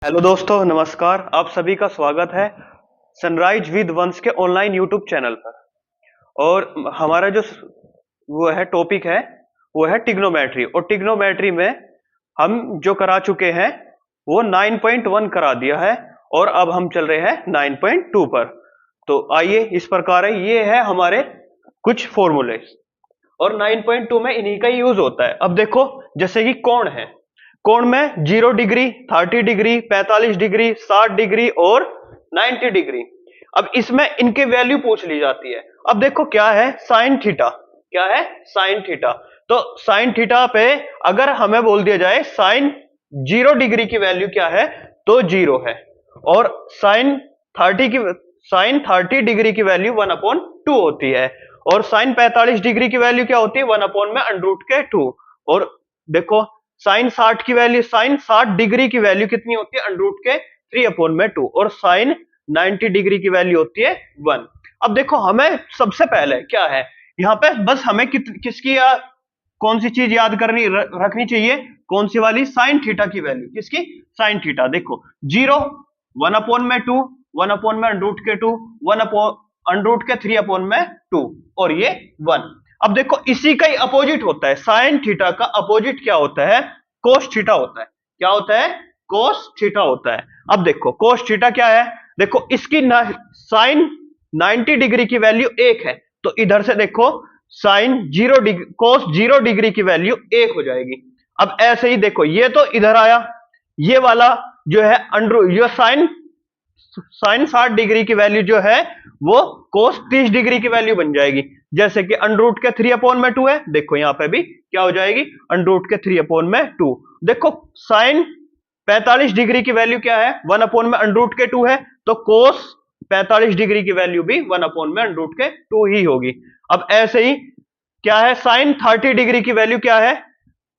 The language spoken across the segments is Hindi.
हेलो दोस्तों, नमस्कार। आप सभी का स्वागत है सनराइज विद वंश के ऑनलाइन यूट्यूब चैनल पर। और हमारा जो वो है टॉपिक है वो है टिग्नोमेट्री। और टिग्नोमेट्री में हम जो करा चुके हैं वो 9.1 करा दिया है और अब हम चल रहे हैं 9.2 पर। तो आइए, इस प्रकार है, ये है हमारे कुछ फॉर्मूले और 9.2 में इन्हीं का यूज होता है। अब देखो, जैसे कि कोण है, कोण में 0 डिग्री, 30 डिग्री, 45 डिग्री, 60 डिग्री और 90 डिग्री। अब इसमें इनके वैल्यू पूछ ली जाती है। अब देखो क्या है साइन थीटा, क्या है साइन थीटा। तो साइन थीटा पे अगर हमें बोल दिया जाए साइन 0 डिग्री की वैल्यू क्या है, तो 0 है। और साइन 30 की साइन 30 डिग्री की वैल्यू 1/2 होती है। और साइन 45 डिग्री की वैल्यू क्या होती है, 1/√2। और देखो साइन 60 की वैल्यू, साइन 60 डिग्री की वैल्यू कितनी होती है, √3/2। और साइन 90 डिग्री की वैल्यू होती है 1। अब देखो हमें सबसे पहले क्या है, यहाँ पे बस हमें किसकी कौन सी चीज याद करनी रखनी चाहिए, कौन सी वाली, साइन थीटा की वैल्यू, किसकी, साइन थीटा। देखो 0, 1/2, 1/√2, 1/√3/2 और ये 1। अब देखो इसी का ही अपोजिट होता है, साइन थीटा का अपोजिट क्या होता है, कोस थीटा होता है। क्या होता है, कोस थीटा होता है। अब देखो कोस थीटा क्या है, देखो इसकी साइन 90 डिग्री की वैल्यू 1 है, तो इधर से देखो साइन 0 डिग्री, कोस 0 डिग्री की वैल्यू 1 हो जाएगी। अब ऐसे ही देखो ये तो इधर आया, ये वाला जो है अंडर, ये साइन साइन 60 डिग्री की वैल्यू जो है वो कोस 30 डिग्री की वैल्यू बन जाएगी। जैसे कि √3/2 है, देखो यहां पे भी क्या हो जाएगी, √3/2। देखो साइन 45 डिग्री की वैल्यू क्या है, 1/√2 है, तो कोस 45 डिग्री की वैल्यू भी 1/√2 ही होगी। अब ऐसे ही क्या है, साइन 30 डिग्री की वैल्यू क्या है,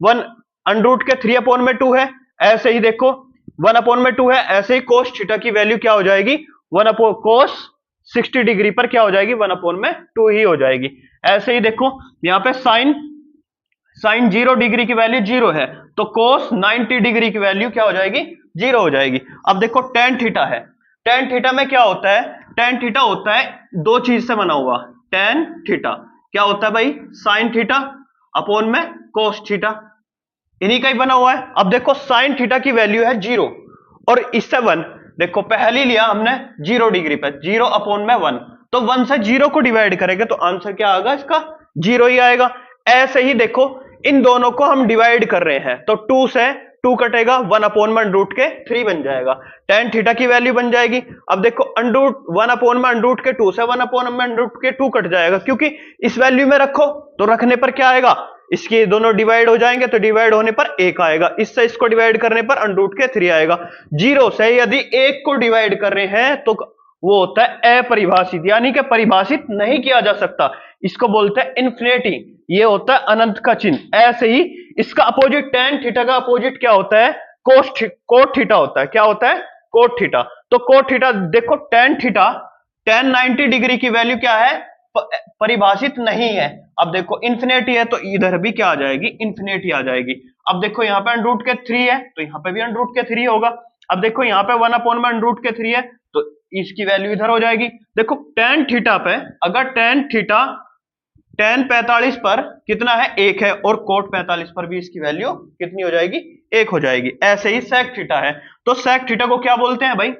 1√3/2 है। ऐसे ही देखो 1/2 है, ऐसे ही कोस थीटा की वैल्यू क्या हो जाएगी, 1 कोस 60 डिग्री पर क्या हो जाएगी, 1/2 ही हो जाएगी। ऐसे ही देखो यहां पे साइन साइन 0 डिग्री की वैल्यू 0 है, तो कोस 90 डिग्री की वैल्यू क्या हो जाएगी, 0 हो जाएगी। अब देखो टेन थीटा है, टेन थीटा में क्या होता है, टेन थीटा होता है दो चीज से बना हुआ। टेन थीटा क्या होता है भाई, साइन थीटा अपोन में कोस थीटा, इन्हीं का ही बना हुआ है। अब देखो साइन थीटा की वैल्यू है 0 और इससे 1। देखो पहले लिया हमने 0 डिग्री पे, 0/1, तो 1 से 0 को डिवाइड करेंगे तो आंसर क्या आएगा इसका, 0 ही आएगा। ऐसे ही देखो इन दोनों को हम डिवाइड कर रहे हैं, तो 2 से 2 कटेगा, 1/√3 बन जाएगा, टेन थीटा की वैल्यू बन जाएगी। अब देखो 1/√2 से 1/√2 कट जाएगा, क्योंकि इस वैल्यू में रखो तो रखने पर क्या आएगा, इसके दोनों डिवाइड हो जाएंगे, तो डिवाइड होने पर 1 आएगा, इससे इसको डिवाइड करने पर √3 आएगा। 0 से यदि 1 को डिवाइड कर रहे हैं तो वो होता है अपरिभाषित, यानी कि परिभाषित नहीं किया जा सकता, इसको बोलते हैं इन्फिनिटी, ये होता है अनंत का चिन्ह। ऐसे ही इसका अपोजिट, टेन थीटा का अपोजिट क्या होता है, कोट थीटा होता है। क्या होता है, कोट थीटा। तो कोट थीटा देखो, टेन थीटा, टेन 90 डिग्री की वैल्यू क्या है, परिभाषित नहीं है। अब देखो इन्फिनिटी है, तो इधर भी क्या आ जाएगी, इन्फिनिटी आ जाएगी। अब देखो यहाँ पे √3 है, तो यहाँ पे भी √3 होगा। अब देखो यहाँ पे 1/√3 है, तो इसकी वैल्यू इधर हो जाएगी। देखो टेन थीटा पे अगर टेन थीटा टेन 45 पर कितना है, 1 है, और कोट 45 पर भी इसकी वैल्यू कितनी हो जाएगी, 1 हो जाएगी। ऐसे ही सेक थीटा है, तो सेक थीटा को क्या बोलते हैं भाई,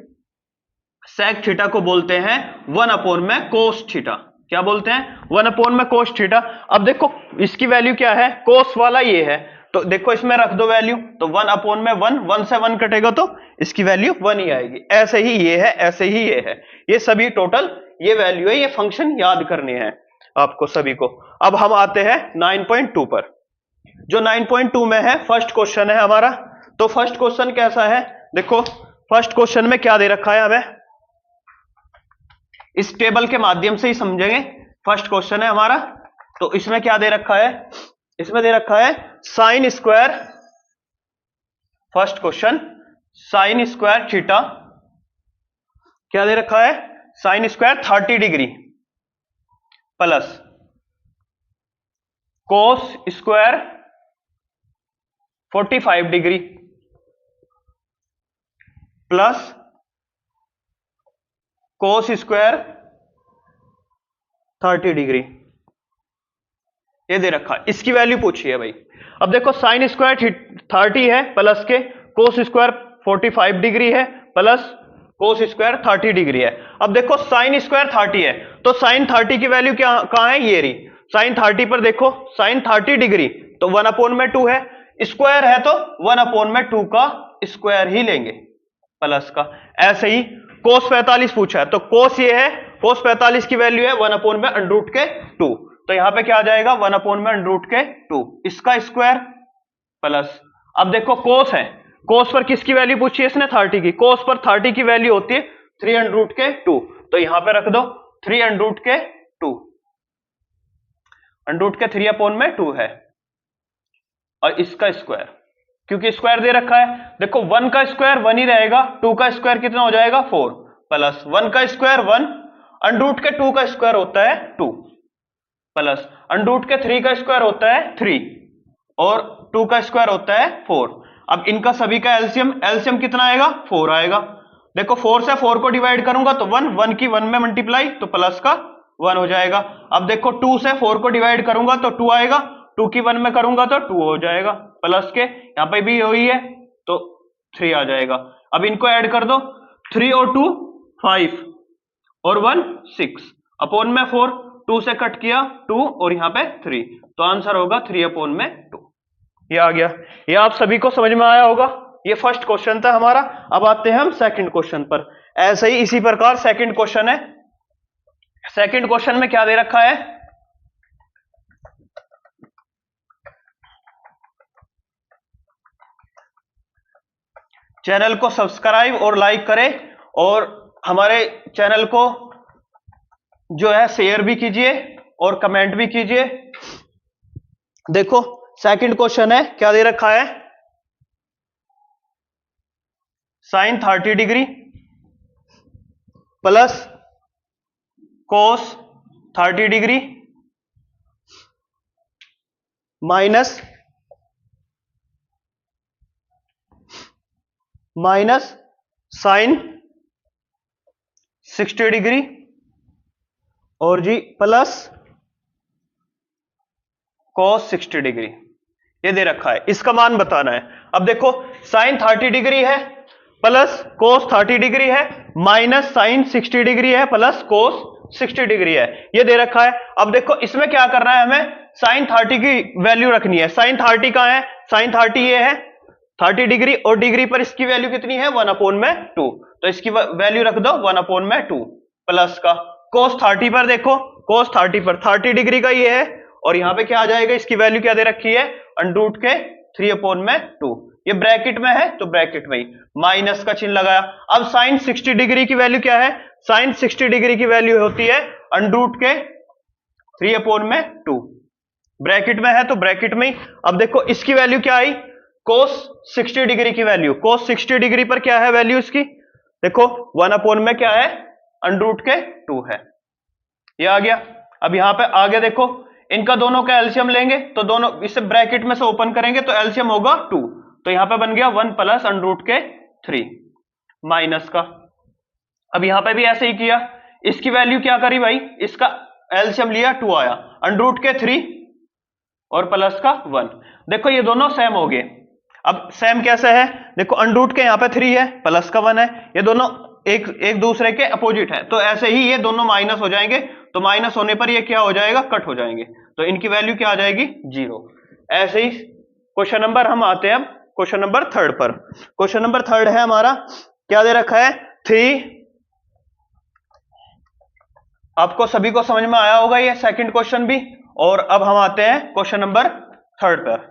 सेक थीटा को बोलते हैं 1/कोस थीटा। क्या बोलते हैं, 1/कोस थीटा। अब देखो इसकी वैल्यू क्या है, कोस वाला ये है, तो देखो इसमें रख दो वैल्यू, तो 1/1, 1 से 1 कटेगा तो इसकी वैल्यू 1 ही आएगी। ऐसे ही ये है, ऐसे ही ये है, ये सभी टोटल ये वैल्यू है, ये फंक्शन याद करने हैं आपको सभी को। अब हम आते हैं 9.2 पर, जो 9.2 में है, फर्स्ट क्वेश्चन है हमारा। तो फर्स्ट क्वेश्चन कैसा है, देखो फर्स्ट क्वेश्चन में क्या दे रखा है हमें, इस टेबल के माध्यम से ही समझेंगे। फर्स्ट क्वेश्चन है हमारा, तो इसमें क्या दे रखा है, इसमें दे रखा है sine square, first question sine square theta, क्या दे रखा है, sign square 30 degree plus cos square 45 degree plus cos square 30 degree, ये दे रखा है, इसकी वैल्यू पूछी है भाई। अब देखो साइन स्क्वायर 30 है प्लस के कोस स्क्वायर 45 डिग्री है प्लस कोस स्क्वायर 30 डिग्री है। अब देखो साइन स्क्वायर 30 है तो साइन 30 की वैल्यू क्या कहां है, ये रही साइन 30 पर, देखो साइन 30 डिग्री तो 1/2 है, स्क्वायर है तो 1/2 का स्क्वायर ही लेंगे प्लस का। ऐसे ही कोस 45 पूछा है तो कोस ये है, कोस 45 की वैल्यू है 1/√2, तो यहां पे क्या आ जाएगा 1/√2, इसका स्क्वायर प्लस। अब देखो कोस है, कोस पर किसकी वैल्यू पूछी है इसने 30 की, कोस पर 30 की वैल्यू होती है 3√2, तो यहां पे रख दो 3√2, √3/2 है और इसका स्क्वायर, क्योंकि स्क्वायर दे रखा है, देखो 1 का स्क्वायर 1 ही रहेगा, 2 का स्क्वायर कितना हो जाएगा 4 प्लस 1 का स्क्वायर 1, √2 का स्क्वायर होता है 2 प्लस √3 का स्क्वायर होता है 3 और 2 का स्क्वायर होता है 4। अब इनका सभी का एलसीएम, एलसीएम कितना आएगा 4 आएगा। देखो 4 से 4 को डिवाइड करूंगा तो 1, 1 की 1 में मल्टीप्लाई तो प्लस का 1 हो जाएगा। अब देखो 2 से 4 को डिवाइड करूंगा तो 2 आएगा, 2 की 1 में करूंगा तो 2 हो जाएगा प्लस के, यहां पे भी वही है तो 3 आ जाएगा। अब इनको ऐड कर दो, 3 और 2 5 और 1 6 अपॉन में 4, 2 से कट किया 2 और यहां पे 3, तो आंसर होगा 3/2। ये आ गया, ये आप सभी को समझ में आया होगा। ये फर्स्ट क्वेश्चन था हमारा। अब आते हैं हम सेकंड क्वेश्चन पर। ऐसे ही इसी प्रकार सेकंड क्वेश्चन है। सेकंड क्वेश्चन में क्या दे रखा है, चैनल को सब्सक्राइब और लाइक करें और हमारे चैनल को जो है शेयर भी कीजिए और कमेंट भी कीजिए। देखो सेकंड क्वेश्चन है, क्या दे रखा है, sine 30 degree plus cos 30 degree minus sine 60 degree और जी प्लस cos 60 डिग्री, ये दे रखा है, इसका मान बताना है। अब देखो साइन 30 डिग्री है प्लस cos 30 डिग्री है माइनस साइन 60 डिग्री है प्लस cos 60 डिग्री है, ये दे रखा है। अब देखो इसमें क्या करना है, हमें साइन 30 की वैल्यू रखनी है। साइन 30 कहां है, साइन 30 ये है 30 डिग्री और डिग्री पर इसकी वैल्यू कितनी है 1/2, तो इसकी वैल्यू रख दो 1/2 प्लस का cos 30 पर, देखो cos 30 पर 30 डिग्री का ये है और यहां पे क्या आ जाएगा, इसकी वैल्यू क्या दे रखी है √3/2, ये ब्रैकेट में है तो ब्रैकेट में ही माइनस का चिन्ह लगाया। अब साइन 60 डिग्री की वैल्यू क्या है, साइन 60 डिग्री की वैल्यू होती है √3/2, ब्रैकेट में है तो ब्रैकेट में ही। अब देखो इसकी वैल्यू क्या आई, cos 60 डिग्री की वैल्यू, cos 60 डिग्री पर क्या है वैल्यू इसकी, देखो 1/में क्या है √2 है, ये आ गया। अब यहां पे आगे देखो इनका दोनों का एलसीएम लेंगे तो दोनों इसे ब्रैकेट में से ओपन करेंगे तो एलसीएम होगा 2, तो यहां पे बन गया 1 प्लस √3 माइनस का। अब यहां पे भी ऐसे ही किया, इसकी वैल्यू क्या करी भाई, इसका एलसीएम लिया 2 आया, √3 और प्लस का 1, देखो ये दोनों सेम हो गए। अब सेम कैसे है, देखो √ के यहां पे 3 है प्लस का 1 है, ये दोनों एक दूसरे के अपोजिट है, तो ऐसे ही ये दोनों माइनस हो जाएंगे, तो माइनस होने पर ये क्या हो जाएगा, कट हो जाएंगे, तो इनकी वैल्यू क्या आ जाएगी 0। ऐसे ही क्वेश्चन नंबर हम आते हैं अब क्वेश्चन नंबर 3 पर। क्वेश्चन नंबर 3 है हमारा, क्या दे रखा है 3, आपको सभी को समझ में आया होगा ये सेकंड क्वेश्चन भी। और अब हम आते हैं क्वेश्चन नंबर 3 पर।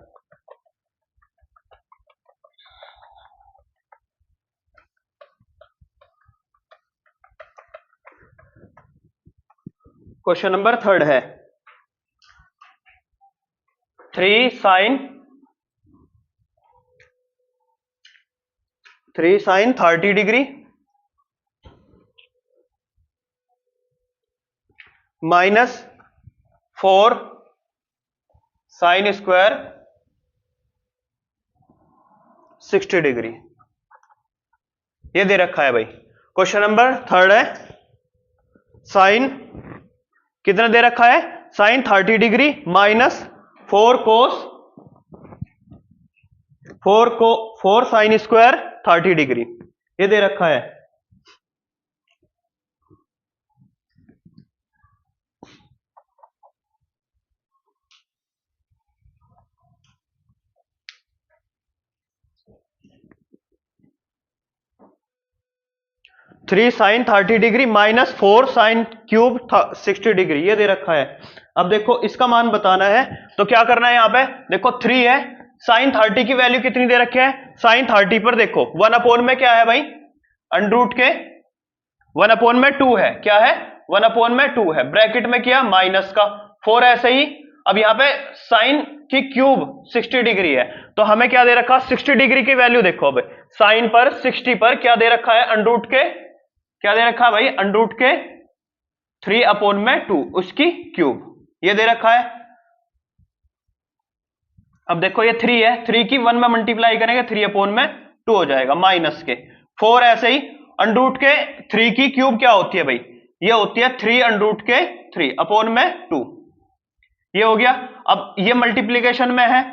क्वेश्चन नंबर 3 है 3 sine 30 degree minus 4 sine square 60 degree, ये दे रखा है भाई। क्वेश्चन नंबर 3 है, साइन कितना दे रखा है, sine 30 degree minus 4 sine square 30 degree, ये दे रखा है। Three sine 30 degree minus 4 sine cube 60 degree, ये दे रखा है। अब देखो इसका मान बताना है, तो क्या करना है, यहां पे देखो 3 है, साइन 30 की वैल्यू कितनी दे रखी है, साइन 30 पर देखो 1 में क्या है भाई, अंडर रूट के 1/2 है, क्या है 1/2 है, ब्रैकेट में किया माइनस का 4 ऐसे ही। अब यहां पे साइन की क्यूब 60 डिग्री है, तो हमें क्या दे रखा, 60 डिग्री की वैल्यू देखो, अब साइन पर 60 पर क्या दे रखा है, अंडर रूट के क्या दे रखा है भाई, अंडर रूट के 3/2 उसकी क्यूब, ये दे रखा है। अब देखो ये 3 है, 3 की 1 में मल्टीप्लाई करेंगे 3/2 हो जाएगा माइनस के 4 ऐसे ही, अंडर रूट के 3 की क्यूब क्या होती है भाई, ये होती है 3 अंडर रूट के 3/2, ये हो गया। अब ये मल्टीप्लीकेशन में है,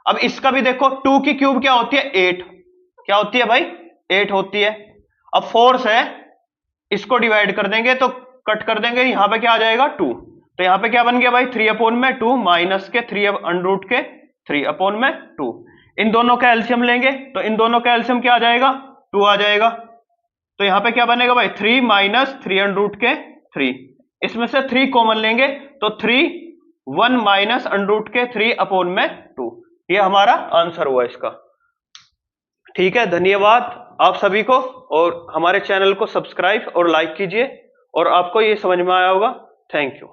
अब इसका भी देखो 2 की क्यूब क्या होती है 8, क्या होती है भाई 8 होती है। अब 4 से इसको डिवाइड कर देंगे तो कट कर देंगे, यहां पे क्या आ जाएगा 2, तो यहां पे क्या बन गया भाई 3/2 माइनस के 3 अंडर रूट के 3/2। इन दोनों का एलसीएम लेंगे तो इन दोनों का एलसीएम क्या आ जाएगा 2 आ जाएगा, तो यहां पे क्या बनेगा भाई 3 माइनस 3 अंडर रूट के 3, इसमें से 3 कॉमन लेंगे तो 3 1 माइनस अंडर रूट के 3/2, ये हमारा आंसर हुआ इसका। ठीक है, धन्यवाद आप सभी को, और हमारे चैनल को सब्सक्राइब और लाइक कीजिए, और आपको ये समझ में आया होगा। Thank you.